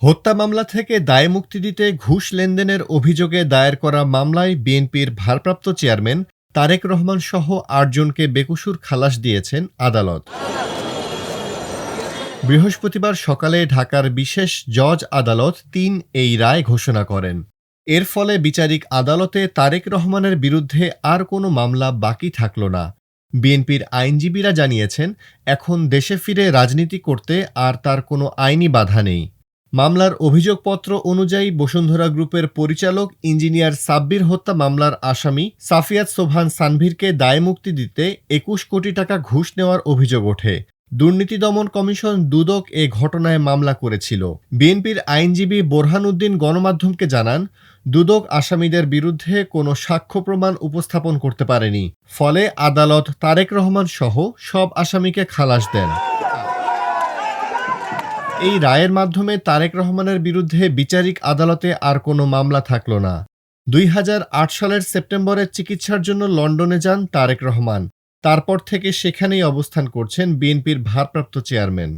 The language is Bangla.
হত্যা মামলা থেকে দায়মুক্তি দিতে ঘুষ লেনদেনের অভিযোগে দায়ের করা মামলায় বিএনপির ভারপ্রাপ্ত চেয়ারম্যান তারেক রহমান সহ ৮ জনকে বেকসুর খালাস দিয়েছেন আদালত। বৃহস্পতিবার সকালে ঢাকার বিশেষ জজ আদালত ৩ এই রায় ঘোষণা করেন। এর ফলে বিচারিক আদালতে তারেক রহমানের বিরুদ্ধে আর কোনো মামলা বাকি থাকল না। বিএনপির আইনজীবীরা জানিয়েছেন, এখন দেশে ফিরে রাজনীতি করতে আর তার কোনো আইনি বাধা নেই। মামলার অভিযোগপত্র অনুযায়ী বসুন্ধরা গ্রুপের পরিচালক ইঞ্জিনিয়ার সাব্বির হত্যা মামলার আসামি সাফিয়াত সোবহান সানভীরকে দায়মুক্তি দিতে ২১ কোটি টাকা ঘুষ নেওয়ার অভিযোগ ওঠে। দুর্নীতি দমন কমিশন দুদক এ ঘটনায় মামলা করেছিল। বিএনপির আইনজীবী বোরহান উদ্দিন গণমাধ্যমকে জানান, দুদক আসামিদের বিরুদ্ধে কোনো সাক্ষ্য প্রমাণ উপস্থাপন করতে পারেনি। ফলে আদালত তারেক রহমান সহ সব আসামিকে খালাস দেন। এই রায়ের মাধ্যমে তারেক রহমানের বিরুদ্ধে বিচারিক আদালতে আর কোনো মামলা থাকল না। ২০০৮ সালের সেপ্টেম্বরে চিকিৎসার জন্য লন্ডনে যান তারেক রহমান। তারপর থেকে সেখানেই অবস্থান করছেন বিএনপির ভারপ্রাপ্ত চেয়ারম্যান।